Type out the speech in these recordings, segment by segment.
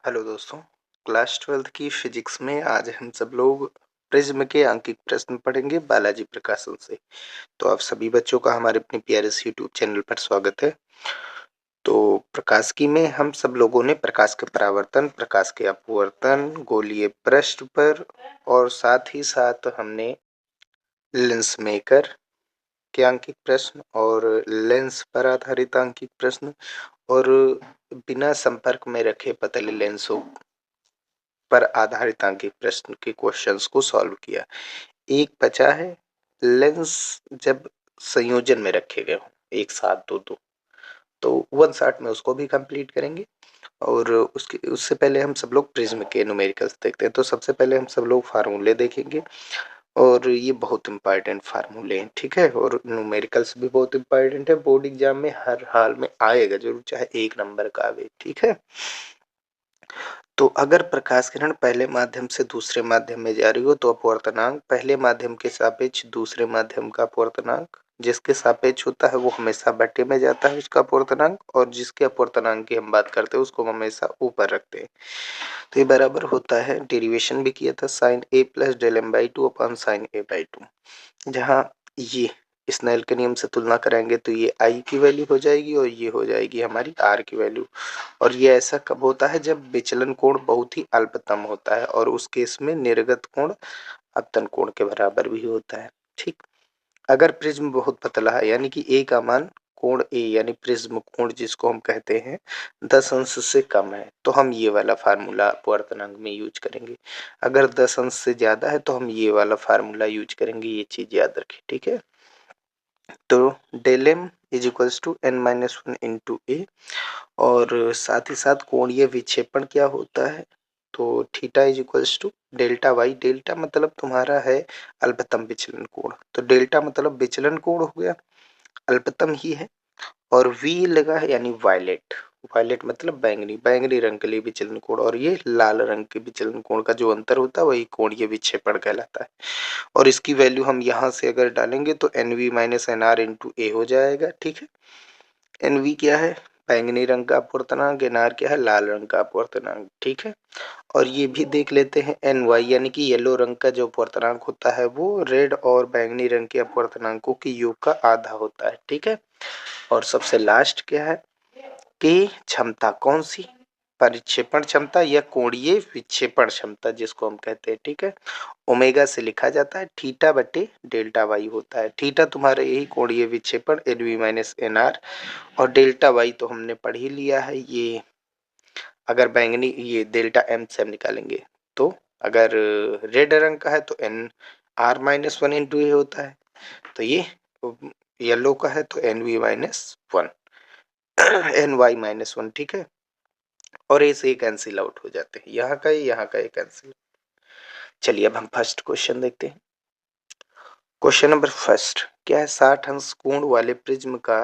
Hello दोस्तों, class 12th की physics में आज हम सब लोग प्रिज्म के अंकित प्रश्न पढ़ेंगे बालाजी प्रकाशन से। तो आप सभी बच्चों का हमारे अपने प्यारे से यूट्यूब चैनल पर स्वागत है। तो प्रकाशिकी में हम सब लोगों ने प्रकाश के परावर्तन, प्रकाश के अपवर्तन, गोलीय पृष्ठ पर और साथ ही साथ हमने लेंस मेकर के अंकित प्रश्न और लेंस पर आधारित अंकित प्रश्न और बिना संपर्क में रखे पतले लेंसों पर आधारित अंकित प्रश्न के क्वेश्चंस को सॉल्व किया। एक बचा है लेंस जब संयोजन में रखे गए हों एक साथ दो दो, तो 1 शॉट में उसको भी कंप्लीट करेंगे। और उसके उससे पहले हम सब लोग प्रिज्म के न्यूमेरिकल्स देखते हैं। तो सबसे पहले हम सब लोग फार्मूले देखेंगे और ये बहुत इंपॉर्टेंट फार्मूले हैं, ठीक है। और न्यूमेरिकल्स भी बहुत इंपॉर्टेंट है, बोर्ड एग्जाम में हर हाल में आएगा जरूर, चाहे 1 नंबर का आवे, ठीक है। तो अगर प्रकाश किरण पहले माध्यम से दूसरे माध्यम में जा रही हो तो अपवर्तनांक पहले माध्यम के सापेक्ष दूसरे माध्यम का अपवर्तनांक जिसके सापेक्ष होता है वो हमेशा बटे में जाता है उसका अपवर्तनांक, और जिसके अपवर्तनांक की हम बात करते हैं उसको हम हमेशा ऊपर रखते हैं। तो ये बराबर होता है, डेरिवेशन भी किया था, sine A plus del M by two upon sine A by two, जहाँ ये स्नेल के नियम से तुलना कराएंगे तो ये आई की वैल्यू हो जाएगी और ये हो जाएगी हमारी आर की वैल्यू। और ये ऐसा कब होता है जब विचलन कोण बहुत ही अल्पतम होता है, और उस केस में निर्गत कोण अपतन कोण के बराबर भी होता है, ठीक। अगर प्रिज्म बहुत पतला है यानी कि ए का मान कोण ए यानी प्रिज्म कोण जिसको हम कहते हैं 10 अंश से कम है तो हम ये वाला फार्मूला अपवर्तनांक में यूज करेंगे। अगर 10 अंश से ज्यादा है तो हम ये वाला फार्मूला यूज करेंगे, ये चीज याद रखें, ठीक है। तो del M is equals to n minus one into a, और साथ ही साथ कोणीय विक्षेपण क्या होता है, तो theta is equals to delta Y. Delta मतलब तुम्हारा है अल्पतम विचलन कोण, तो डेल्टा मतलब विचलन कोण हो गया, अल्पतम ही है। और वी लगा है यानी वायलेट, वायलेट मतलब बैंगनी, बैंगनी रंग के लिए विचलन कोण, और ये लाल रंग के विचलन कोण का जो अंतर होता है वही कोणीय विक्षेपण कहलाता है। और इसकी वैल्यू हम यहाँ से अगर डालेंगे तो n we minus N r into a हो जाएगा, ठीक है। एन वी क्या है, बैंगनी रंग का अपवर्तनांक, एन आर क्या है, लाल रंग का अपवर्तनांक, ठीक है। और ये भी देख लेते हैं एन वाई यानी कि येलो रंग का जो अपवर्तनांक होता है वो रेड और बैंगनी रंग के अपवर्तनांकों के योग का आधा होता है, ठीक है। और सबसे लास्ट क्या है कि क्षमता कौन सी, परिक्षेपण क्षमता या कोणीय विक्षेपण क्षमता जिसको हम कहते हैं, ठीक है। ओमेगा से लिखा जाता है, थीटा बटे डेल्टा वाई होता है। थीटा तुम्हारा यही कोणीय विक्षेपण N we minus N R, और डेल्टा वाई तो हमने पढ़ ही लिया है, ये अगर बैंगनी ये डेल्टा एम से हम निकालेंगे तो अगर रेड रंग का है तो n r minus one into a होता है, तो ये येलो का है तो n we minus one n y minus one, ठीक है। और ए से ये कैंसिल आउट हो जाते हैं, यहाँ का ये कैंसिल। चलिए अब हम फर्स्ट क्वेश्चन देखते हैं। क्वेश्चन नंबर फर्स्ट क्या है, 60 अंश कोण वाले प्रिज्म का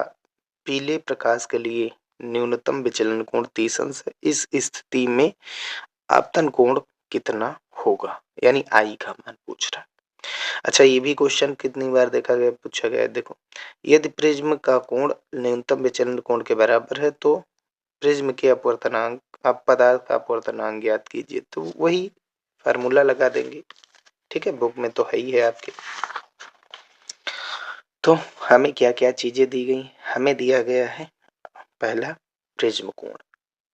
पीले प्रकाश के लिए न्यूनतम विचलन कोण 30 अंश है। इस स्थिति में आपतन कोण कितना होगा, यानी आई का मान पूछ रहा है। अच्छा, ये भी क्वेश्चन कितनी बार देखा गया, पूछा गया है, देखो। यदि प्रिज्म का कोण न्यूनतम विचलन कोण के बराबर है तो प्रिज्म के अपवर्तनांक, आप पदार्थ का अपवर्तनांक ज्ञात कीजिए, तो वही फार्मूला लगा देंगे, ठीक है। बुक में तो है ही है आपके। तो हमें क्या क्या चीजें दी गई, हमें दिया गया है पहला प्रिज्म कोण,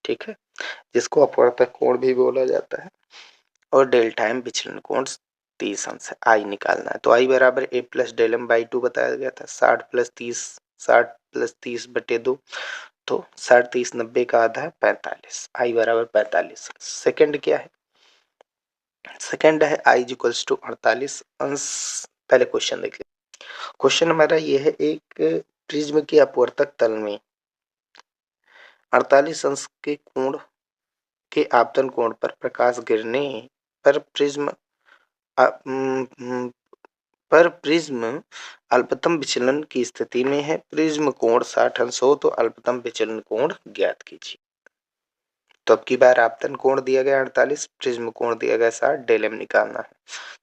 ठीक है, जिसको अपवर्तक कोण भी बोला जाता है, और डेल्टा एम विचलन कोण 30 अंश है। आई निकालना है, तो आई बराबर a plus del M by two बताया गया था, 60 प्लस 30, 60 प्लस 30 बटे 2, तो 60 30 90 का आधा है 45, आई बराबर 45। सेकंड क्या है, सेकंड है आई इक्वल्स टू 48 अंश। पहले क्वेश्चन देख ले, क्वेश्चन हमारा ये है, एक प्रिज्म के अपवर्तक तल में 48 अंश के कोण के आपतन कोण पर प्रकाश गिरने पर प्रिज्म पर प्रिज्म अल्पतम विचलन की स्थिति में है। प्रिज्म कोण 60 अंश हो तो अल्पतम विचलन कोण ज्ञात कीजिए। तो अब की बार आपतन कोण दिया गया 48, प्रिज्म कोण दिया गया 60, डेल एम निकालना है।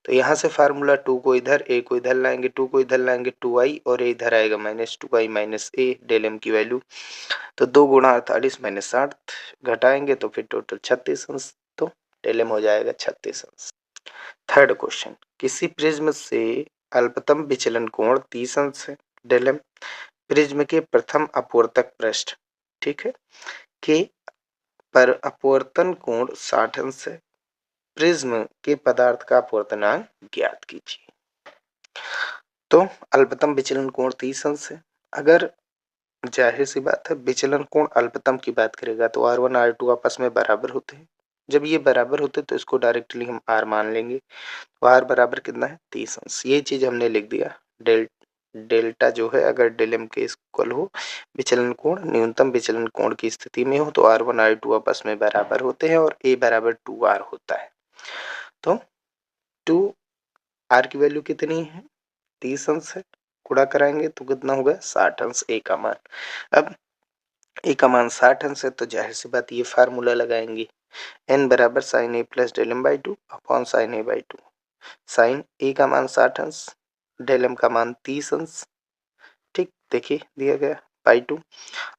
तो यहाँ से फार्मूला 2 को इधर, a को इधर लाएंगे, 2 को इधर लाएंगे 2i, और ये इधर आएगा -2i - a, डेल एम की वैल्यू तो 2 गुणा 48 माइनस 60 घटाएंगे तो फिर टोटल 36 अंश, तो डेल एम हो जाएगा 36 अंश। थर्ड क्वेश्चन, किसी प्रिज्म से अल्पतम विचलन कोण 30 अंश है, डेल एम प्रिज्म के प्रथम अपवर्तक पृष्ठ, ठीक है, के पर अपवर्तन कोण 60 अंश है, प्रिज्म के पदार्थ का अपवर्तनांक ज्ञात कीजिए। तो अल्पतम विचलन कोण 30 अंश है। अगर जाहिर सी बात है विचलन कोण अल्पतम की बात करेगा तो R1 R2 आपस में बराबर होते हैं। जब ये बराबर होते तो इसको डायरेक्टली हम R मान लेंगे। तो R बराबर कितना है 30 अंश, ये चीज हमने लिख दिया। डेल्टा जो है अगर डेल एम के इक्वल हो विचलन कोण न्यूनतम विचलन कोण की स्थिति में हो तो R1 R2 आपस में बराबर होते हैं और A बराबर 2R होता है। तो 2R की वैल्यू कितनी है 30 अंश है, गुणा कराएंगे तो कितना होगा 60 अंश A का मान। अब A का मान 60 अंश है तो जाहिर सी बात ये फार्मूला लगाएंगे n बराबर sine A plus del M by 2 upon sine A by 2। Sine a का मान 60 अंश, डेल एम का मान 30 अंश, ठीक देखिए दिया गया बाई 2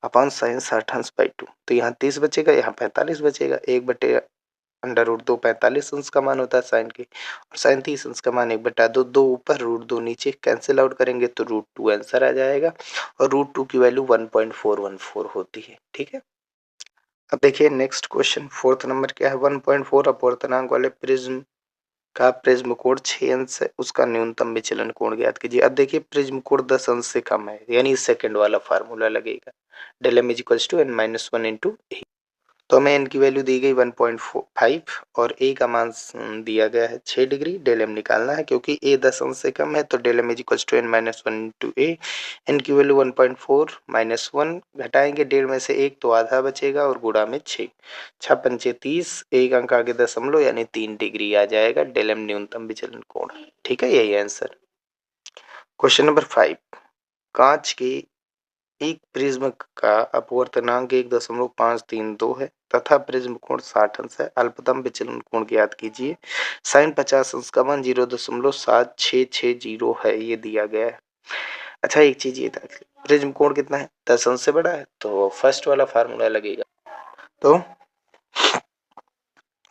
अपॉन साइन 60 अंश बाई 2। तो यहाँ 30 बचेगा, यहाँ 45 बचेगा, 1 बटे अंडर रूट 2 45 अंश का मान होता है साइन के, और साइन 30 अंश का मान 1 बटा 2, 2 ऊपर रूट 2 नीचे, कैंसिल आउट करेंगे तो रूट 2 आंसर आ जाएगा, और रूट 2 की वैल्यू 1.414 होती है। ठीक है, अब देखिए नेक्स्ट क्वेश्चन, फोर्थ नंबर क्या है, 1.4 अपवर्तनांक वाले प्रिज्म का प्रिज्म कोण 6 अंश है, उसका न्यूनतम विचलन कोण ज्ञात कीजिए। अब देखिए प्रिज्म कोण 10 अंश से कम है, यानी सेकंड वाला फार्मूला लगेगा, del M is equals to n - 1 into a. तो हमें n की वैल्यू दी गई 1.5 और a का मान दिया गया है 6 डिग्री, डेल एम निकालना है क्योंकि a 10 अंश से कम है तो del M is equals to n - 1 into A. n की वैल्यू 1.4 - 1 घटाएंगे, डेढ़ में से 1 तो आधा बचेगा और गुणा में 6, 6 पंचे 30, एक अंक आगे दशमलव यानी 3 डिग्री आ जाएगा डेल एम न्यूनतम विचलन कोण। ठीक है, यही आंसर। क्वेश्चन नंबर 5, कांच के एक प्रिज्म का अपवर्तनांक 1.532 है तथा प्रिज्म कोण 60 अंश है, अल्पतम विचलन कोण ज्ञात कीजिए। साइन 50 अंश का मान 0.7660 है, ये दिया गया है। अच्छा एक चीज ये था, प्रिज्म कोण कितना है 10 अंश से बड़ा है तो फर्स्ट वाला फार्मूला लगेगा, तो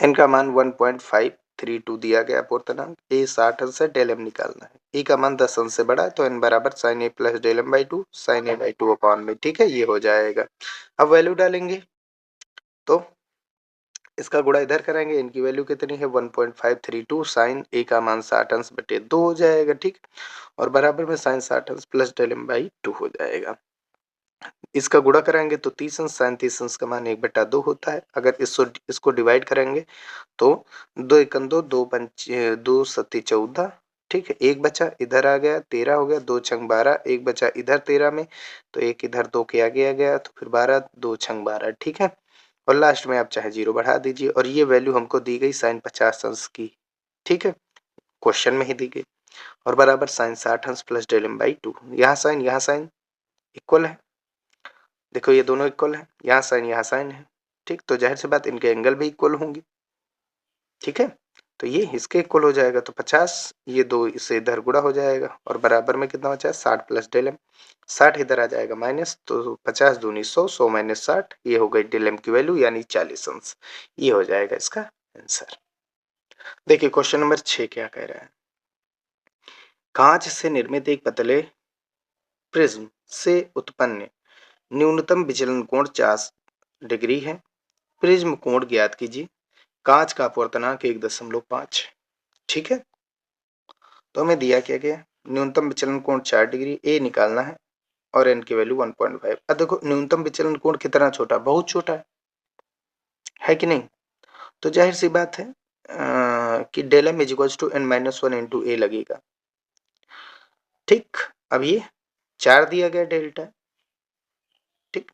इनका मान 1.532 दिया गया अपवर्तनांक, ए 60 अंश है, डेल एम निकालना है। ए का मान 10 अंश से बड़ा है तो एन बराबर sine A plus del M by 2 sine A by 2 upon में, ठीक है, ये हो जाएगा। अब वैल्यू डालेंगे तो इसका गुणा इधर करेंगे, इनकी वैल्यू कितनी है 1.532, साइन ए का मान 60 अंश बटे 2 हो जाएगा, ठीक, और बराबर में साइन 60 अंश प्लस डेल एम बाई 2 हो जाएगा। इसका गुणा कराएंगे तो 30 अंश साइन 30 अंश का मान 1/2 होता है। अगर इसको डिवाइड करेंगे तो 2 एकम 2, 2 पंचे 2 सत्ती 14, ठीक है, एक बचा इधर आ गया 13 हो गया, 2 छंग 12, एक बचा इधर 13 में तो एक इधर 2 के आगे आ गया तो फिर 12, 2 छंग 12, ठीक है, और लास्ट में आप चाहे 0 बढ़ा दीजिए, और ये वैल्यू हमको दी गई साइन 50 अंश की, ठीक है, क्वेश्चन में ही दी गई, और बराबर साइन 60 अंश प्लस डेल एम बाई 2। यहाँ साइन इक्वल है, देखो ये दोनों इक्वल है, यहाँ साइन है, ठीक, तो जाहिर सी बात इनके एंगल भी इक्वल होंगे, ठीक है, तो ये इसके इक्वल हो जाएगा तो 50, ये दो इससे इधर गुणा हो जाएगा और बराबर में कितना बचा है 60 प्लस डेल एम, 60 इधर आ जाएगा माइनस, तो 50 दूनी 100, 100 माइनस 60, ये हो गई डेल एम की वैल्यू यानी 40 अंश, ये हो जाएगा इसका आंसर। देखिए क्वेश्चन नंबर 6 क्या कह रहा है, कांच से निर्मित एक पतले प्रिज्म से उत्पन्न न्यूनतम विचलन कोण 50 डिग्री है, प्रिज्म कोण ज्ञात कीजिए, कांच का अपवर्तनांक 1.5, ठीक है, तो हमें दिया क्या गया, न्यूनतम विचलन कोण 4 डिग्री, ए निकालना है और एन की वैल्यू 1.5। अब देखो न्यूनतम विचलन कोण कितना छोटा, बहुत छोटा है कि नहीं, तो जाहिर सी बात है कि del M is equals to n - 1 into a लगेगा, ठीक, अब ये 4 दिया गया डेल्टा, ठीक,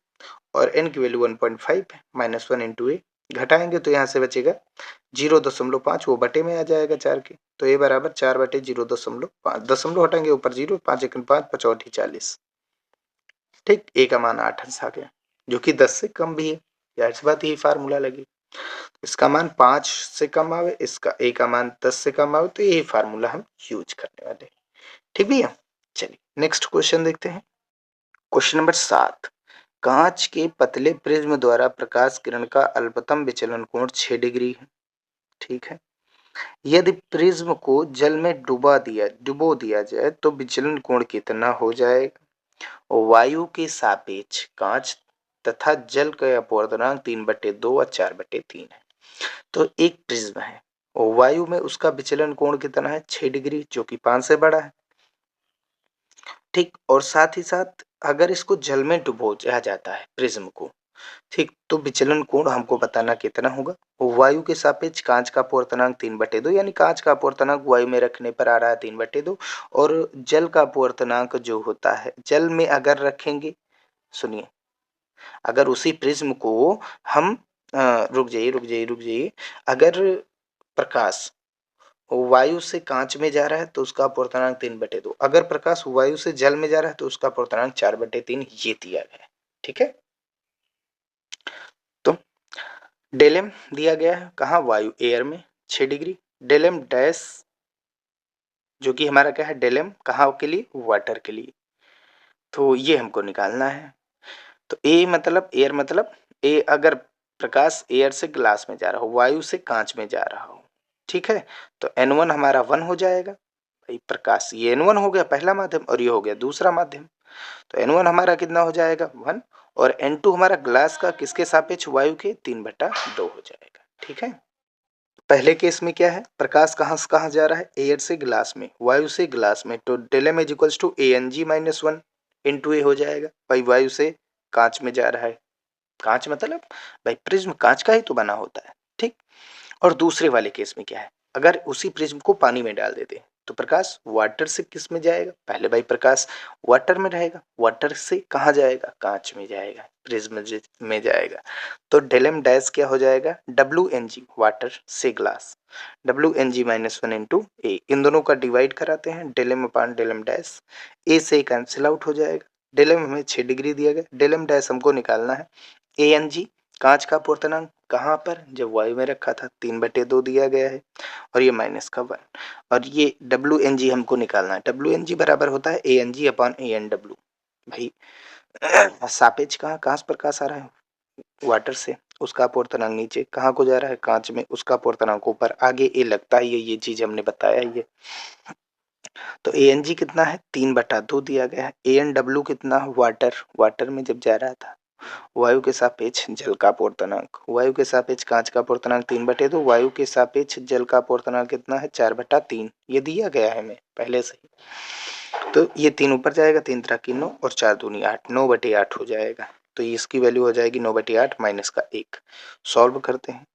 और n की वैल्यू 1.5 है, -1 इंटू ए, घटाएंगे तो यहाँ से बचेगा 0.5, वो बटे में आ जाएगा 4 के, तो ए बराबर 4 बटे 0.5, दशमलव हटाएंगे ऊपर 0, 5 एकम 5, 5 40, ठीक, ए का मान 8 अंश आ गया जो कि 10 से कम भी है। जाहिर सी बात यही फार्मूला लगे। इसका मान 5 से कम आवे, इसका ए का मान 10 से कम आवे, तो यही फार्मूला हम यूज करने वाले। ठीक भैया, चलिए नेक्स्ट क्वेश्चन देखते हैं। क्वेश्चन नंबर 7, कांच के पतले प्रिज्म द्वारा प्रकाश किरण का अल्पतम विचलन कोण 6 डिग्री है। ठीक है, यदि प्रिज्म को जल में डुबो दिया जाए तो विचलन कोण कितना हो जाएगा। वायु के सापेक्ष कांच तथा जल का अपवर्तनांक 3/2 और 4/3 है। तो एक प्रिज्म है और वायु में उसका विचलन कोण कितना है, 6 डिग्री, जो कि 5 से बड़ा है। ठीक, और साथ ही साथ अगर इसको जल में डुबोया जाता है प्रिज्म को, ठीक, तो विचलन कोण हमको बताना कितना होगा। वायु के सापेक्ष कांच का अपवर्तनांक 3/2, यानी कांच का अपवर्तनांक वायु में रखने पर आ रहा है 3/2, और जल का अपवर्तनांक जो होता है जल में अगर रखेंगे, सुनिए, अगर उसी प्रिज्म को हम रुक जाइए, अगर प्रकाश वायु से कांच में जा रहा है तो उसका अपवर्तनांक 3/2, अगर प्रकाश वायु से जल में जा रहा है तो उसका अपवर्तनांक 4/3, ये दिया गया है। ठीक है, तो डेलेम दिया गया है कहाँ, वायु एयर में 6 डिग्री, डेलेम डैश जो कि हमारा क्या है, डेलेम कहाँ के लिए, वाटर के लिए, तो ये हमको निकालना है। तो ए मतलब एयर, मतलब ए अगर प्रकाश एयर से ग्लास में जा रहा हो, वायु से कांच में जा रहा हो, ठीक है, तो N1 हमारा 1 हो जाएगा भाई, प्रकाश ये N1 हो गया पहला माध्यम और ये हो गया दूसरा माध्यम, तो N1 हमारा कितना हो जाएगा 1, और N2 हमारा ग्लास का किसके सापेक्ष, वायु के 3/2 हो जाएगा। ठीक है, पहले केस में क्या है, प्रकाश कहाँ से कहाँ जा रहा है, एयर से ग्लास में, वायु से ग्लास में, तो del M is equals to ANG-1 into a हो जाएगा भाई, वायु से कांच में जा रहा है, कांच मतलब भाई प्रिज्म कांच का ही तो बना होता है। ठीक, और दूसरे वाले केस में क्या है, अगर उसी प्रिज्म को पानी में डाल देते तो प्रकाश वाटर से किस में जाएगा, पहले भाई प्रकाश वाटर में रहेगा, वाटर से कहाँ जाएगा, कांच में जाएगा, प्रिज्म में जाएगा, तो डेलम डैश क्या हो जाएगा, WNG वाटर से ग्लास, WNG-1 इंटू ए, इन दोनों का डिवाइड कराते हैं, डेलम अपान डेलम डैश, ए से कैंसिल आउट हो जाएगा, डेलम हमें 6 डिग्री दिया गया, डेलम डैश हमको निकालना है, ANG कांच का अपवर्तनांक कहाँ पर, जब वायु में रखा था 3/2 दिया गया है, और ये माइनस का 1, और ये WNG हमको निकालना है, WNG बराबर होता है ANG अपॉन ANW भाई, सापेक्ष कहाँ से प्रकाश आ रहा है, वाटर से, उसका अपवर्तनांक नीचे कहाँ को जा रहा है, कांच में, उसका अपवर्तनांक ऊपर, आगे ए लगता है ये चीज हमने बताया ये, तो ANG कितना है 3/2 दिया गया है, ANW कितना, वाटर में जब जा रहा था, वायु के सापेक्ष जल का अपवर्तनांक, वायु के सापेक्ष कांच का अपवर्तनांक 3/2, वायु के सापेक्ष जल का अपवर्तनांक कितना है 4/3, ये दिया गया है हमें पहले से ही, तो ये 3 ऊपर जाएगा, 3 त्रिक 9 और 4 दूनी 8, 9/8 हो जाएगा, तो इसकी वैल्यू हो जाएगी 9/8 माइनस का 1, सॉल्व करते हैं,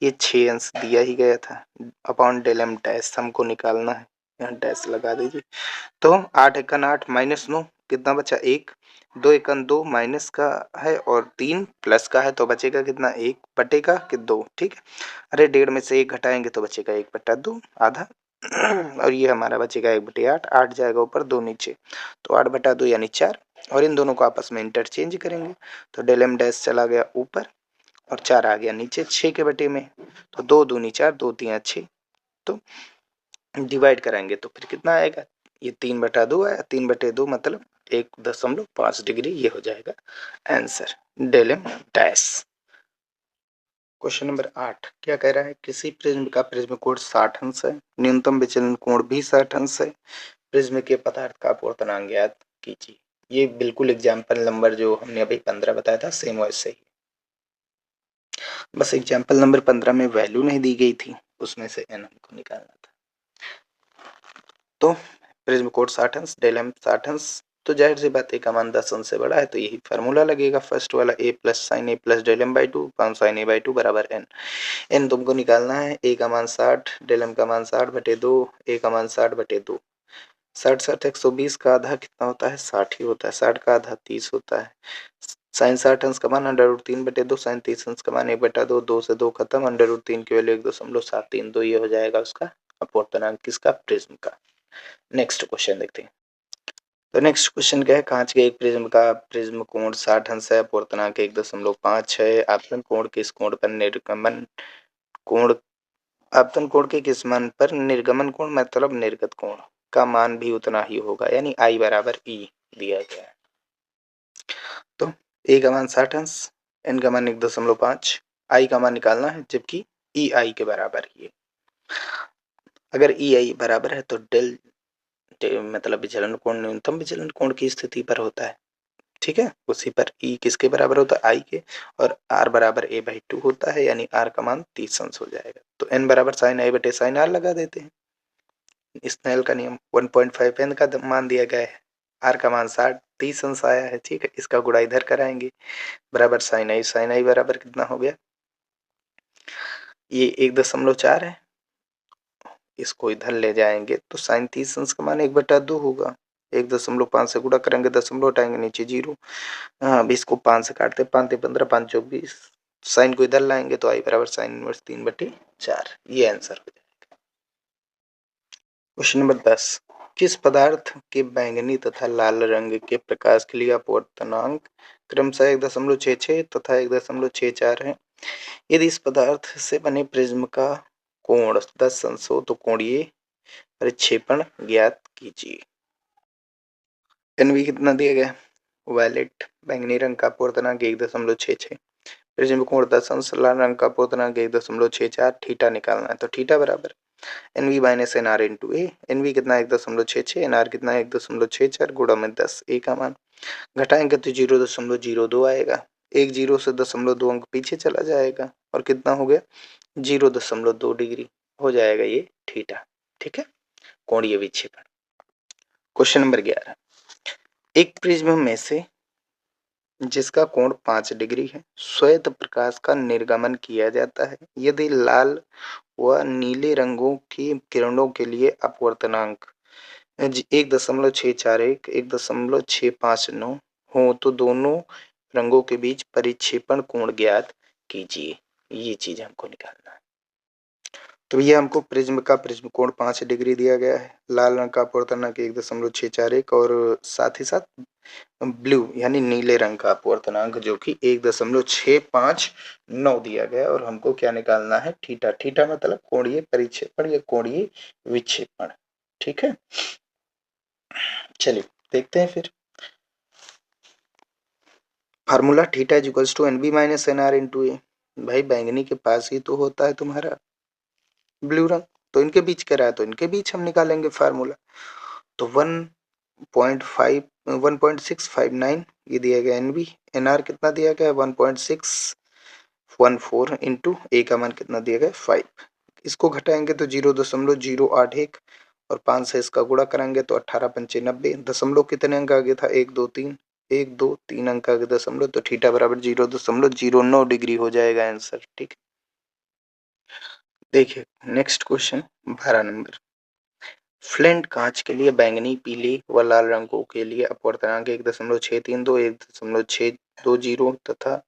ये 6 अंश दिया ही गया था, अपॉन डेल एम डैश हमको निकालना है, यहाँ डैश लगा दीजिए, तो 8 एकन 8 माइनस 9 कितना बचा 1, 2 एकन 2 माइनस का है और 3 प्लस का है, तो बचेगा कितना 1 बटेगा कि 2, ठीक है, अरे 1.5 में से 1 घटाएंगे तो बचेगा 1/2 आधा, और ये हमारा बचेगा 1/8, 8 जाएगा ऊपर 2 नीचे, तो 8/2 यानी 4, और इन दोनों को आपस में इंटरचेंज करेंगे, तो डेल एम डैश चला गया ऊपर और 4 आ गया नीचे 6 के बटे में, तो 2 दूनी 4, 2 तिया 6, तो डिवाइड कराएंगे तो फिर कितना आएगा, ये 3/2 आया, 3/2 मतलब 1.5 डिग्री, ये हो जाएगा आंसर, डेलम डैश। क्वेश्चन नंबर 8 क्या कह रहा है, किसी प्रिज्म का प्रिज्म कोण 60 अंश है, न्यूनतम विचलन कोण भी 60 अंश है, प्रिज्म के पदार्थ का अपवर्तनांक ज्ञात कीजिए। ये बिल्कुल एग्जाम्पल नंबर जो हमने अभी 15 बताया था सेम वैसे ही, बस एग्जाम्पल नंबर 15 में वैल्यू नहीं दी गई थी, उसमें से n हमको निकालना था। तो प्रिज्म कोण 60 अंश, डेल एम 60 अंश, तो जाहिर सी बात है का मान 10 अंश से बड़ा है, तो यही फार्मूला लगेगा फर्स्ट वाला, a plus sine A plus del M by 2 पाउंड साइन ए बाई 2 बराबर n, n तुमको निकालना है, a का मान 60, डेल एम का मान 60/2, a का मान 60/2, 60 120 का आधा कितना होता है 60 ही होता है, 60 का आधा 30 होता है, साइन 60 अंश का मान √3/2, साइन 30 अंश का मान 1/2, 2 से 2 खत्म, √3 की वैल्यू 1.73, ये हो जाएगा उसका अपवर्तनांक किसका, प्रिज्म का। नेक्स्ट क्वेश्चन देखते हैं। तो नेक्स्ट क्वेश्चन क्या है, कांच के एक प्रिज्म का प्रिज्म कोण 60 अंश है, अपवर्तनांक 1.5 है। आपतन कोण के इस कोण पर निर्गमन कोण आपतन कोण के किस मान पर निर्गमन कोण मतलब निर्गत कोण का मान भी उतना ही होगा, यानी I बराबर E दिया गया है। तो A का मान 60 अंश, N का मान 1.5, I का मान निकालना है, जबकि EI के बराबर ही है। अगर EI बराबर है तो डेल मतलब विचलन कोण न्यूनतम विचलन कोण की स्थिति पर होता है, ठीक है। उसी पर E किसके बराबर होता है, I के, और R बराबर A/2 होता है, यानी R का मान 30 अंश हो जाएगा। तो N बराबर साइन I बटे साइन R लगा देते हैं। स्नेल का नियम 1.5 N का मान दिया गया है, R का मान 30 अंश आया है, ठीक है। इसका गुणा इधर कराएंगे, बराबर साइन I बराबर कितना हो गया, ये 1.4 है। इसको इधर ले जाएंगे तो साइन 30 अंश का मान 1/2 होगा। 1.5 से गुणा करेंगे, दशमलव हटाएंगे, नीचे 0। हाँ, 20 को 5 से काटते, 5 15, 5 24, साइन को इधर लाएंगे तो I बराबर साइन इनवर्स 3/4, ये आंसर हो जाएगा। क्वेश्चन नंबर 10, किस पदार्थ के बैंगनी तथा लाल रंग के प्रकाश के लिए अपवर्तनांक क्रमशः 1.66 तथा 1.64 है। यदि इस पदार्थ से बने प्रिज्म का कोण 10 अंश हो तो कोणीय प्रक्षेपण ज्ञात कीजिए। एनवी कितना दिया गया, वायलेट बैंगनी रंग का अपवर्तनांक 1.66, प्रिज्म कोण 10 अंश, लाल रंग का अपवर्तनांक 1.64, थीटा निकालना है। तो थीटा बराबर एनवी माइनस एनआर इंटू ए, एनवी कितना 1.66, एनआर कितना 1.64 गुणा में 10, ए का मान घटाएंगे तो 0.02 आएगा, एक जीरो से 0.2 अंक पीछे चला जाएगा और कितना हो गया 0.2 डिग्री हो जाएगा ये थीटा, ठीक है, कोणीय विक्षेपण। क्वेश्चन नंबर 11, एक प्रिज्म में से जिसका कोण 5 डिग्री है श्वेत प्रकाश का निर्गमन किया जाता है, यदि लाल व नीले रंगों की किरणों के लिए अपवर्तनांक 1.641 1.659 हो तो दोनों रंगों के बीच परिक्षेपण कोण ज्ञात कीजिए। ये चीज हमको निकालना है। तो ये हमको प्रिज्म का प्रिज्म कोण 5 डिग्री दिया गया है, लाल रंग का अपवर्तनांक 1.641 और साथ ही साथ ब्लू यानी नीले रंग का अपवर्तनांक जो कि 1.659 दिया गया, और हमको क्या निकालना है, थीटा। थीटा मतलब कोणीय परिक्षेपण या कोणीय विक्षेपण, ठीक है। चलिए देखते हैं फिर formula, theta is equals to n b minus n r into a. भाई बैंगनी के पास ही तो होता है तुम्हारा ब्लू रंग, तो इनके बीच कह रहा है तो इनके बीच हम निकालेंगे फार्मूला। तो 1.659 ये दिया गया एनबी, एनआर कितना दिया गया 1.614 इंटू ए का मान कितना दिया गया 5, इसको घटाएंगे तो 0.081 और 5 से इसका गुणा कराएंगे तो 18×5 = 90, दशमलव कितने अंक आगे था 1 2 3, 1 2 3 अंक आगे दशमलव, तो थीटा बराबर 0.09 डिग्री हो जाएगा आंसर, ठीक। देखिए नेक्स्ट क्वेश्चन 12 नंबर, फ्लिंट कांच के लिए बैंगनी पीले व लाल रंगों के लिए अपवर्तनांक 1.632 1.620 तथा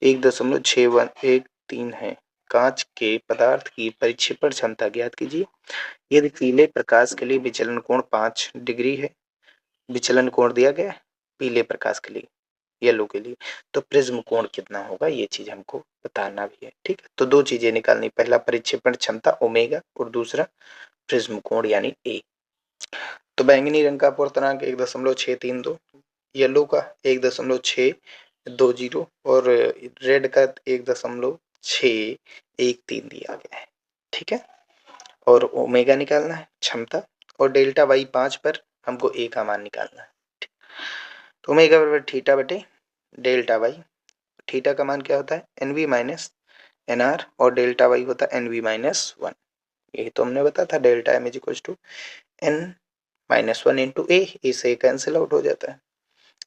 1.6113 है। कांच के पदार्थ की परिक्षेपण क्षमता ज्ञात कीजिए। यदि पीले प्रकाश के लिए विचलन कोण 5 डिग्री है, विचलन कोण दिया गया है पीले प्रकाश के लिए, येलो के लिए, तो प्रिज्म कोण कितना होगा ये चीज हमको बताना भी है, ठीक है। तो दो चीजें निकालनी, पहला परिक्षेपण क्षमता ओमेगा और दूसरा प्रिज्म कोण यानी ए। तो बैंगनी रंग का अपवर्तनांक 1.632, येलो का 1.620 और रेड का 1.613 दिया गया है, ठीक है। और ओमेगा निकालना है क्षमता, और डेल्टा वाई 5 पर हमको ए का मान निकालना है। तो ओमेगा बराबर थीटा बटे डेल्टा वाई, थीटा का मान क्या होता है एनवी माइनस एनआर और डेल्टा वाई होता है एनवी माइनस 1, यही तो हमने बताया था, delta m is equal to n-1 into a से कैंसिल आउट हो जाता है।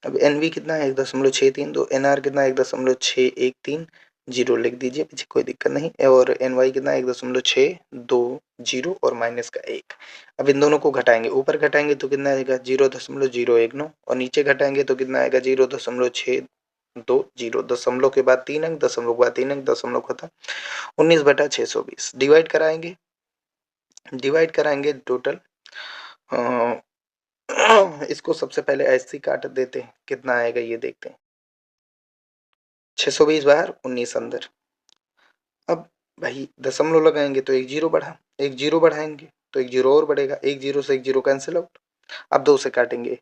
अब एनवी कितना है 1.632, एनआर कितना है 1.613, जीरो लिख दीजिए पीछे कोई दिक्कत नहीं, और एन वाई कितना 1.620 और माइनस का 1। अब इन दोनों को घटाएंगे, ऊपर घटाएंगे तो कितना आएगा 0.019 और नीचे घटाएंगे तो कितना आएगा 0.620, दशमलव के बाद 3 अंक, दशमलव के बाद 3 अंक, दशमलव खत्म, 19/620 डिवाइड कराएंगे टोटल इसको सबसे पहले ऐसे ही काट देते हैं, कितना आएगा ये देखते हैं। 620 बाहर 19 अंदर। अब भाई दशमलव लगाएंगे तो एक जीरो बढ़ा, एक जीरो बढ़ाएंगे तो एक जीरो और बढ़ेगा, एक जीरो से एक जीरो कैंसिल आउट। अब दो से काटेंगे,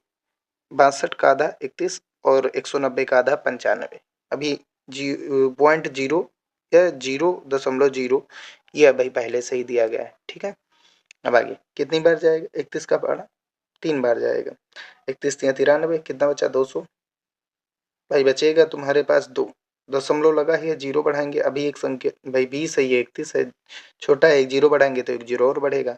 62 का आधा 31 और 190 का आधा 95। अभी जी पॉइंट जीरो या 0.0 ये भाई पहले से ही दिया गया है, ठीक है। अब आगे कितनी बार जाएगा, 31 का पढ़ा 3 बार जाएगा, 31 या 93, कितना बचा 200। भाई बचेगा तुम्हारे पास दो, दशमलव लगा है, जीरो बढ़ाएंगे, अभी एक संख्या भाई 20 है, ये 31 है, छोटा है, एक जीरो बढ़ाएंगे तो एक जीरो और बढ़ेगा।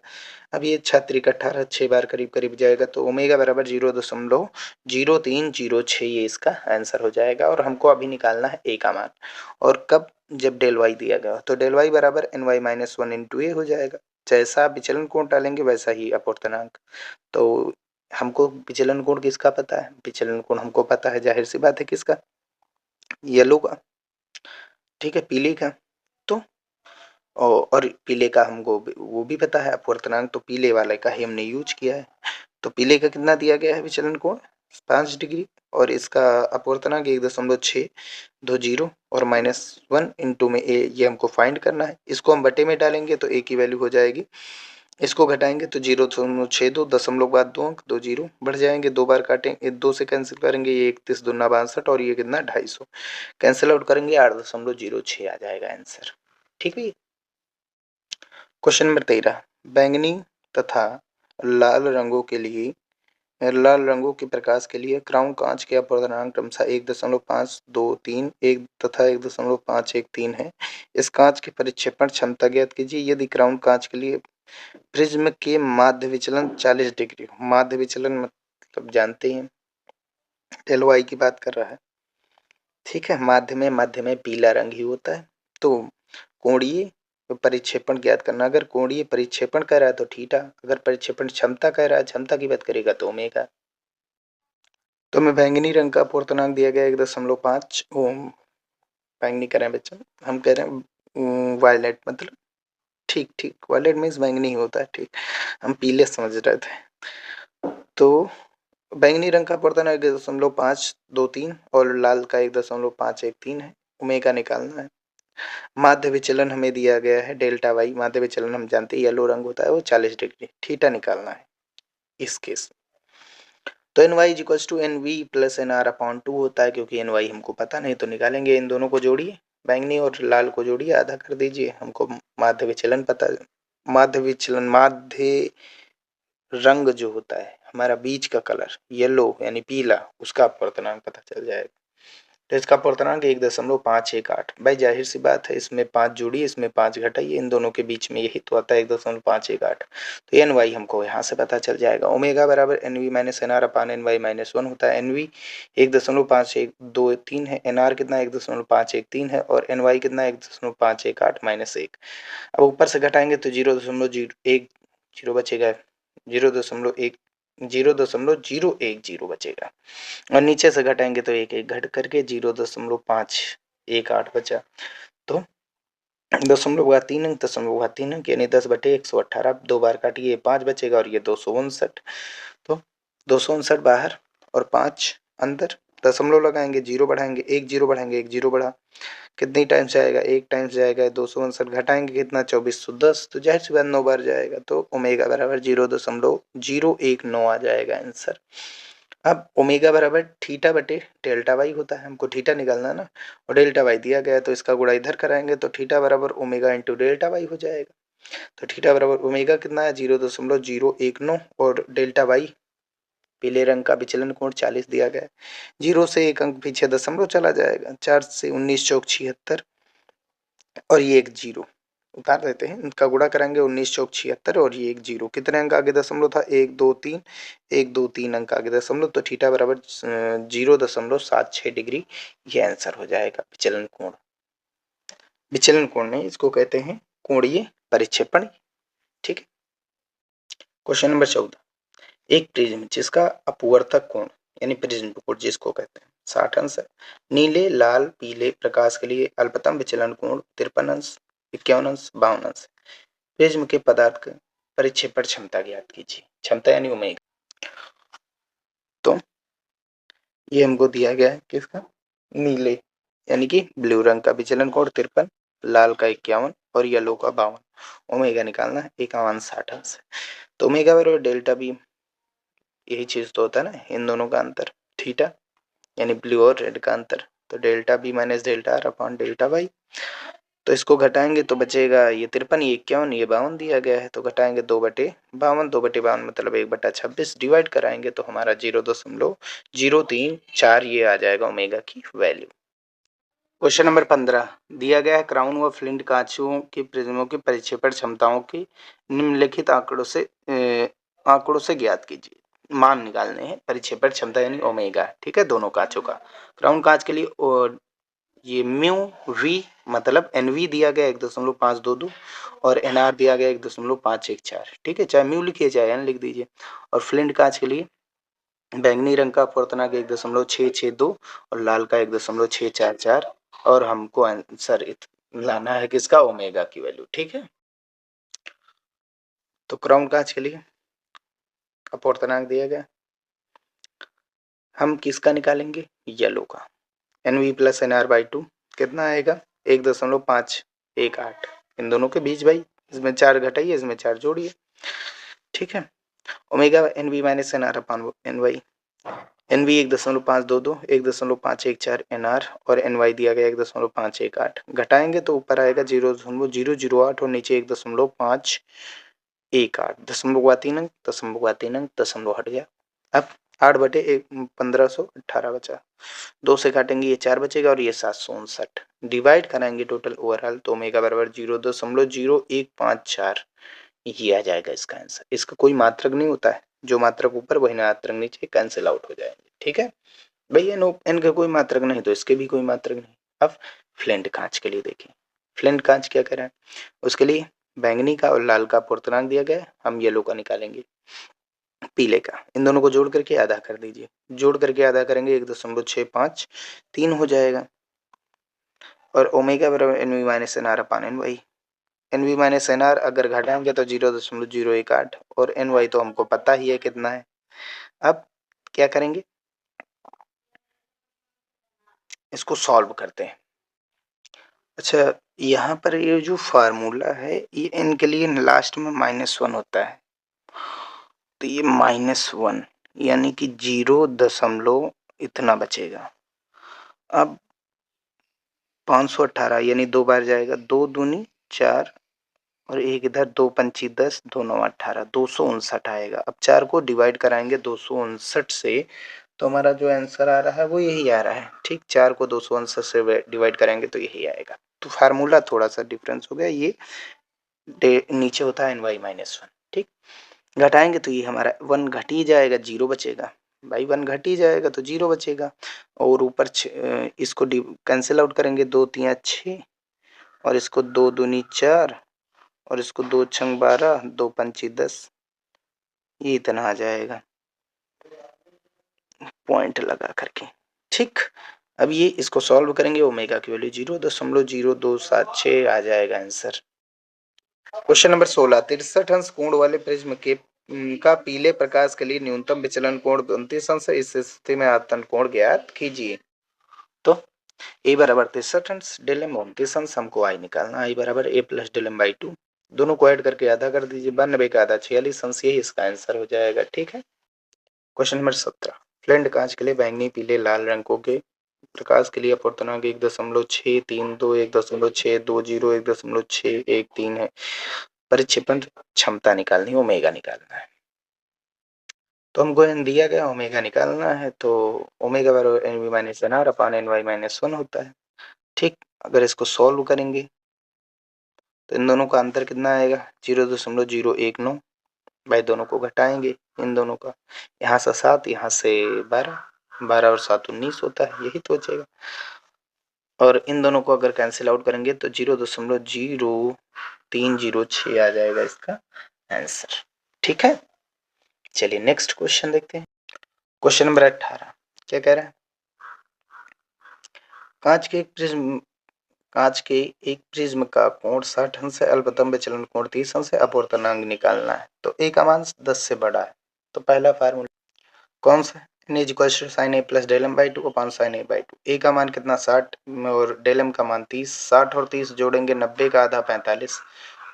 अब ये 6×3 = 18, 6 बार करीब करीब जाएगा, तो ओमेगा बराबर 0.0306 ये इसका आंसर हो जाएगा। और हमको अभी निकालना है ए का मान, और कब, जब डेल वाई दिया गया तो डेल वाई बराबर ny-1 इंटू ए हो जाएगा। जैसा विचलन कोण डालेंगे वैसा ही अपवर्तनांक। तो हमको विचलन कोण किसका पता है, विचलन कोण हमको पता है, जाहिर सी बात है किसका, येलो का, ठीक है, पीले का। तो और पीले का हमको वो भी पता है अपवर्तनांक, तो पीले वाले का ही हमने यूज किया है। तो पीले का कितना दिया गया है विचलन कोण 5 डिग्री, और इसका अपवर्तनांक 1.620 और -1 इंटू में ए, ये हमको फाइंड करना है। इसको हम बटे में डालेंगे तो ए की वैल्यू हो जाएगी, इसको घटाएंगे तो 0.62, दशमलव के बाद 2 अंक, 2 जीरो बढ़ जाएंगे, 2 बार काटेंगे, 2 से कैंसिल करेंगे, ये 31 दूना 62 और ये कितना 250, कैंसिल आउट करेंगे 8.06 आ जाएगा आंसर, ठीक है। क्वेश्चन नंबर 13, बैंगनी तथा लाल रंगों के लिए, लाल रंगों के प्रकाश के लिए क्राउन कांच के अपवर्तनांक क्रमशः 1.523 1 तथा 1.513 है। इस कांच की परिक्षेपण क्षमता ज्ञात कीजिए यदि क्राउन कांच के लिए प्रिज्म के माध्य विचलन 40 डिग्री हो। माध्य विचलन मतलब जानते हैं, डेल वाई की बात कर रहा है, ठीक है। माध्य में पीला रंग ही होता है। तो कोणीय परिक्षेपण ज्ञात करना, अगर कोणीय परिक्षेपण कह रहा है तो थीटा, अगर परिक्षेपण क्षमता कह रहा है, क्षमता की बात करेगा तो ओमेगा। तो हमें बैंगनी रंग का अपवर्तनांक दिया गया 1.5 ओम, बैंगनी कह रहे हैं बच्चों, हम कह रहे हैं वायलेट, मतलब ठीक ठीक, वायलेट मीन्स बैंगनी ही होता है, ठीक, हम पीले समझ रहे थे। तो बैंगनी रंग का अपवर्तनांक 1.523 और लाल का 1.513 है। ओमेगा निकालना है। माध्य विचलन हमें दिया गया है डेल्टा वाई, माध्य विचलन हम जानते हैं येलो रंग होता है वो 40 डिग्री, थीटा निकालना है इस केस। तो N Y equal to N V plus N R upon 2 होता है, क्योंकि एन वाई हमको पता नहीं तो निकालेंगे। इन दोनों को जोड़िए, बैंगनी और लाल को जोड़िए, आधा कर दीजिए, हमको माध्य विचलन पता, माध्य विचलन, माध्य रंग जो होता है हमारा बीच का कलर येलो यानी पीला, उसका अपवर्तनांक पता चल जाएगा। तो इसका अपवर्तनांक 1.518। भाई जाहिर सी बात है, इसमें 5 जोड़िए, इसमें 5 घटाइए, इन दोनों के बीच में यही तो आता है 1.518। तो एन वाई हमको यहाँ से पता चल जाएगा। ओमेगा बराबर n we minus N r upon n y minus 1 होता है। एन वी 1.5123 है, एन आर कितना 1.513 है, और एन वाई कितना 1.518 -1। अब ऊपर से घटाएंगे तो 0.01 जीरो बचेगा, 0.10 बचेगा, और नीचे से घटाएंगे तो एक एक घट करके 0.518 बचा। तो 0.3 अंक 0.3 अंक यानी 10/118, 2 बार काटिए 5 बचेगा, और ये 259। तो 259 बाहर और 5 अंदर, दशमलव लगाएंगे, जीरो बढ़ाएंगे, एक जीरो बढ़ाएंगे, एक जीरो बढ़ा, कितनी टाइम्स जाएगा, एक टाइम्स जाएगा, 259 घटाएंगे कितना 2410, तो जाहिर सी बात 9 बार जाएगा, तो ओमेगा बराबर 0.019 आ जाएगा आंसर। अब ओमेगा बराबर थीटा बटे डेल्टा वाई होता है, हमको थीटा निकालना है ना, और डेल्टा वाई दिया गया है तो इसका गुणा इधर कराएंगे तो थीटा बराबर ओमेगा इंटू डेल्टा वाई हो जाएगा। तो थीटा बराबर ओमेगा कितना है 0.019, और डेल्टा वाई पीले रंग का विचलन कोण 40 दिया गया है, 0 से 1 अंक पीछे दशमलव चला जाएगा, 4 से 19 चौक 76, और ये एक जीरो उतार देते हैं, इनका गुणा करेंगे 19 चौक 76, और ये एक जीरो, कितने अंक आगे दशमलव था 1 2 3, 1 2 3 अंक आगे दशमलव, तो थीटा बराबर 0.76 डिग्री ये आंसर हो जाएगा विचलन कोण। विचलन कोण नहीं, इसको कहते हैं कोणीय परिक्षेपण, ठीक है। क्वेश्चन नंबर 14, एक प्रिज्म जिसका अपवर्तक कोण यानी प्रिज्म कोण जिसको कहते हैं 60 अंश है, नीले लाल पीले प्रकाश के लिए अल्पतम विचलन कोण 53 अंश 51 अंश 52 अंश। प्रिज्म के पदार्थ का परिक्षेपण क्षमता ज्ञात कीजिए, क्षमता यानी ओमेगा। तो ये हमको दिया गया है किसका, नीले यानी कि ब्लू रंग का विचलन कोण 53, लाल का 51 और येलो का 52। ओमेगा निकालना है, एक मान 60 अंश है। तो ओमेगा बराबर डेल्टा बी, यही चीज तो होता है ना इन दोनों का अंतर, थीटा यानी ब्लू और रेड का अंतर। तो delta B minus delta R upon delta Y. तो इसको घटाएंगे तो बचेगा ये 53, ये 51, ये 52 दिया गया है, तो घटाएंगे 2/52, 2/52 मतलब 1/26, डिवाइड कराएंगे तो हमारा 0.034 ये आ जाएगा ओमेगा की वैल्यू। क्वेश्चन नंबर 15 दिया गया है क्राउन व फ्लिंट कांचों की प्रिज्मों की परिक्षेपण क्षमताओं की निम्नलिखित आंकड़ों से ज्ञात कीजिए। मान निकालने हैं, परिक्षेपण क्षमता यानी ओमेगा, ठीक है, दोनों कांचों का। क्राउन कांच के लिए ये म्यू वी मतलब एनवी दिया गया 1.522 और एनआर दिया गया 1.514, ठीक है, चाहे म्यू लिखिए चाहे एन लिख दीजिए। और फ्लिंट कांच के लिए बैंगनी रंग का अपवर्तनांक 1.662 और लाल का 1.644 और हमको आंसर लाना है किसका, ओमेगा की वैल्यू, ठीक है। तो क्राउन कांच के लिए अपवर्तनांक दिया गया, हम किसका निकालेंगे, येलो का, एनवी प्लस एनआर बाई 2 कितना आएगा 1.518, इन दोनों के बीच भाई, इसमें 4 घटाइए इसमें 4 जोड़िए, ठीक है। Omega NV minus NR upon NY, NV 1.522, 1.514 NR और एनवाई दिया गया 1.518, घटाएंगे तो ऊपर आएगा 0.008 और नीचे 1.518, दशमलव हट गया। अब 8/1518 बचा, 2 से काटेंगे ये 4 बचेगा और ये 759, डिवाइड कराएंगे टोटल ओवरऑल तो ओमेगा बराबर 0.0154 ये आ जाएगा इसका आंसर। इसका कोई मात्रक नहीं होता है, जो मात्रक ऊपर वही मात्रक नीचे कैंसिल आउट हो जाएंगे, ठीक है भैया। एन का कोई मात्रक नहीं तो इसके भी कोई मात्रक नहीं। अब फ्लिंट कांच के लिए देखें, फ्लिंट कांच क्या कह रहा है, उसके लिए बैंगनी का और लाल का अपवर्तनांक दिया गया है, हम येलो का निकालेंगे, पीले का, इन दोनों को जोड़ करके आधा कर दीजिए, जोड़ करके आधा करेंगे 1.653 हो जाएगा। और ओमेगा बराबर एनवी माइनस एनआर अपान एनवाई, एनवी माइनस एनआर अगर घटाएंगे तो 0.018 और एनवाई तो हमको पता ही है कितना है। अब क्या करेंगे, इसको सॉल्व करते हैं। अच्छा, यहाँ पर ये जो फार्मूला है ये इनके लिए लास्ट में -1 होता है, तो ये -1 यानी कि 0 दशमलव इतना बचेगा। अब 518 यानी 2 बार जाएगा, 2 दूनी 4 और एक इधर, 2 पंची 10, 2 9 18, 259 आएगा। अब 4 को डिवाइड कराएंगे 259 से तो हमारा जो आंसर आ रहा है वो यही आ रहा है, ठीक, 4 को 259 से डिवाइड करेंगे तो यही आएगा। तो फार्मूला थोड़ा सा डिफरेंस हो गया, ये नीचे होता है एन वाई -1, ठीक, घटाएंगे तो ये हमारा 1 घट ही जाएगा, 0 बचेगा भाई, 1 घट ही जाएगा तो 0 बचेगा। और ऊपर इसको कैंसिल आउट करेंगे, 2 3 6 और इसको 2 दूनी 4 और इसको 2 छंग 12, 2 पंची 10, ये इतना आ जाएगा पॉइंट लगा करके, ठीक। अब ये इसको सॉल्व करेंगे, ओमेगा की वैल्यू 0.0276 आ जाएगा आंसर। क्वेश्चन नंबर 16 63 अंश कोण वाले प्रिज्म के का पीले प्रकाश के लिए न्यूनतम विचलन कोण 29 अंश है, इस स्थिति में आपतन कोण ज्ञात कीजिए। तो ए बराबर 63 अंश, डेल एम 29 अंश, हमको आई निकालना, आई बराबर a plus del M by 2, दोनों को ऐड करके आधा कर दीजिए, 92 का आधा 46 अंश, यही इसका आंसर हो जाएगा, ठीक है। क्वेश्चन नंबर 17 फ्लिंट कांच के लिए बैंगनी पीले लाल रंगों के प्रकाश के लिए अपवर्तनांक 1.632, 1.620, 1.613 है, परिक्षेपण क्षमता निकालनी, ओमेगा निकालना है। तो हमको एन दिया गया, ओमेगा निकालना है, तो ओमेगा बराबर n we minus N r upon n y -1 होता है, ठीक। अगर इसको सॉल्व करेंगे तो इन दोनों का अंतर कितना आएगा 0.019, भाई दोनों को घटाएंगे इन दोनों का, यहाँ से 7 यहाँ से 12, 12 और 7 19 होता है, यही तो बचेगा। और इन दोनों को अगर कैंसिल आउट करेंगे तो 0.0306 आ जाएगा इसका आंसर, ठीक है। चलिए नेक्स्ट क्वेश्चन देखते हैं। क्वेश्चन नंबर 18 क्या कह रहा है, कांच के एक प्रिज्म का कोण 60 अंश है, अल्पतम विचलन कोण 30 अंश है, अपवर्तनांक निकालना है। तो ए का मान 10 से बड़ा है, तो पहला फार्मूला कौन सा है, n is equal to sine A plus del M by two upon sine A by two. A का मान कितना 60 और डेल एम का मान 30। 60 और 30 जोड़ेंगे 90 का आधा 45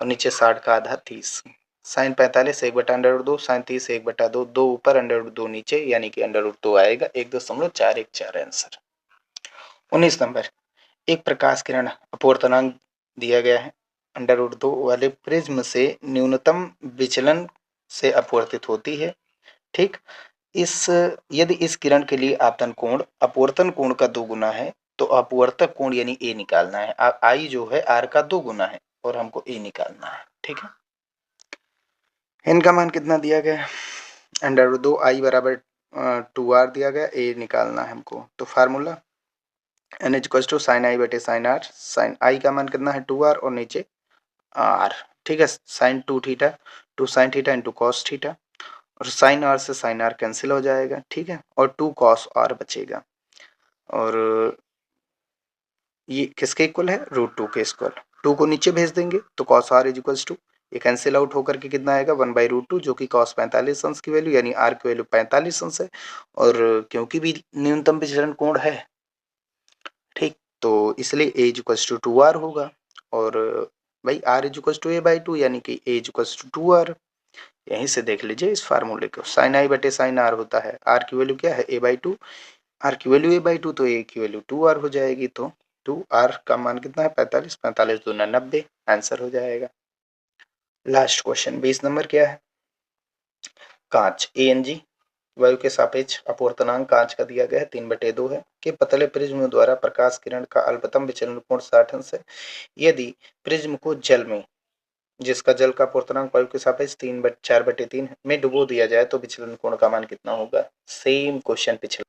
और नीचे 60 का आधा 30। साइन 45 1/√2, साइन 30 1/2, 2 ऊपर √2 नीचे, यानी कि √2 आएगा 1.414 आंसर। 19 नंबर, एक प्रकाश किरण अपवर्तनांक दिया गया है √2 वाले प्रिज्म से न्यूनतम विचलन से अपवर्तित होती है। ठीक, यदि इस किरण के लिए आपतन कोण अपवर्तन कोण का 2 गुना है तो अपवर्तक कोण यानी ए निकालना है। आई जो है आर का 2 गुना है और हमको ए निकालना है। ठीक है, एन का मान कितना दिया गया है √2 आई बराबर 2r दिया गया, ए निकालना है हमको। तो formula n is equal to sine i बटे साइन आर। साइन आई का मान कितना है 2r और नीचे आर। ठीक है, sine 2 theta 2 sine theta into cos theta और साइन आर से साइन आर कैंसिल हो जाएगा। ठीक है, और 2 कॉस आर बचेगा और ये किसके इक्वल है √2 के इक्वल। 2 को नीचे भेज देंगे तो cos R is equal to ये कैंसिल आउट होकर के कितना आएगा 1/√2 जो कि कॉस 45 अंश की वैल्यू यानी आर की वैल्यू 45 अंश है। और क्योंकि भी न्यूनतम विचलन कोण है, ठीक, तो इसलिए ए इज इक्वल टू 2r होगा और भाई are is equal to a/2 यानी कि ए इज इक्वल टू 2r। यहीं से देख लीजिए इस फार्मूले को, साइन आई बटे साइन आर होता है, आर की वैल्यू क्या है a/2, आर की वैल्यू a/2 तो ए की वैल्यू 2r हो जाएगी। तो 2r का मान कितना है 45, 45 दूना 90 आंसर हो जाएगा। लास्ट क्वेश्चन 20 नंबर क्या है, कांच ANG वायु के सापेक्ष अपवर्तनांक कांच का दिया गया है 3/2 है कि पतले प्रिज्म द्वारा प्रकाश किरण का अल्पतम विचलन कोण 60 अंश है। यदि प्रिज्म को जल में जिसका जल का अपवर्तनांक वायु के सापेक्ष 4/3 में डुबो दिया जाए तो विचलन कोण का मान कितना होगा। सेम क्वेश्चन पिछला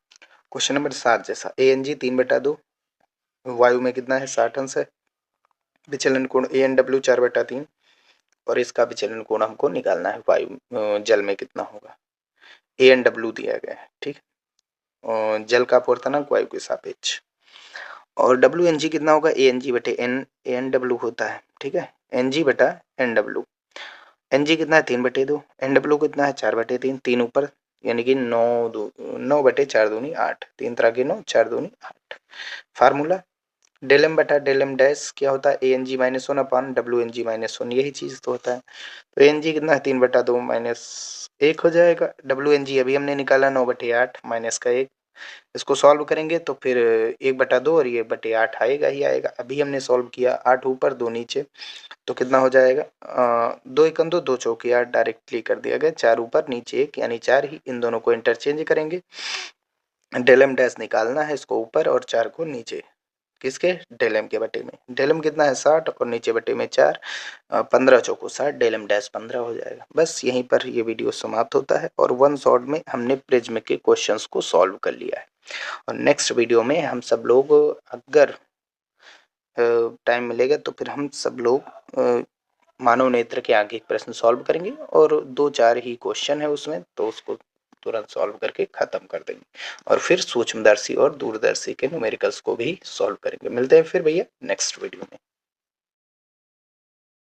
क्वेश्चन नंबर 7 जैसा, ANG 3/2 वायु में कितना है 60 अंश है, विचलन कोण ANW 4/3 और इसका विचलन कोण हमको निकालना है वायु जल में कितना होगा। ANW दिया गया है, ठीक, और जल का अपवर्तनांक वायु के सापेक्ष और WNG कितना होगा ANG बटे ANW होता है। ठीक है, NG बटा NW, NG कितना है 3/2, NW कितना है 4/3, 3 ऊपर यानी कि 9/4 दूनी 8, 3 तरह के 9 4 दूनी 8। फार्मूला डेल एम बटा डेल एम डैश क्या होता है ANG -1 अपॉन WNG -1, यही चीज तो होता है। तो ANG कितना है 3/2 -1 हो जाएगा। WNG अभी हमने निकाला 9/8 माइनस का 1, इसको सॉल्व करेंगे तो फिर 1/2 और ये 1/8 आएगा ही आएगा। अभी हमने सॉल्व किया 8 ऊपर 2 नीचे तो कितना हो जाएगा 2 1 2 2 चौके 8 डायरेक्टली कर दिया गया, 4 ऊपर नीचे 1 यानी 4 ही, इन दोनों को इंटरचेंज करेंगे। डेल एम डैश निकालना है, इसको ऊपर और 4 को नीचे, किसके डेल एम के बटे में। डेल एम कितना है 60 और नीचे बटे में 4, 15 चौको 60, डेल एम डैश 15 हो जाएगा। बस यहीं पर ये वीडियो समाप्त होता है और वन शॉट में हमने प्रिज्म के क्वेश्चंस को सॉल्व कर लिया है। और नेक्स्ट वीडियो में हम सब लोग अगर टाइम मिलेगा तो फिर हम सब लोग मानव नेत्र के आगे एक प्रश्न सॉल्व करेंगे और 2-4 ही क्वेश्चन है उसमें, तो उसको तुरंत सॉल्व करके खत्म कर देंगे और फिर सूक्ष्मदर्शी और दूरदर्शी के न्यूमेरिकल्स को भी सॉल्व करेंगे। मिलते हैं फिर भैया नेक्स्ट वीडियो में।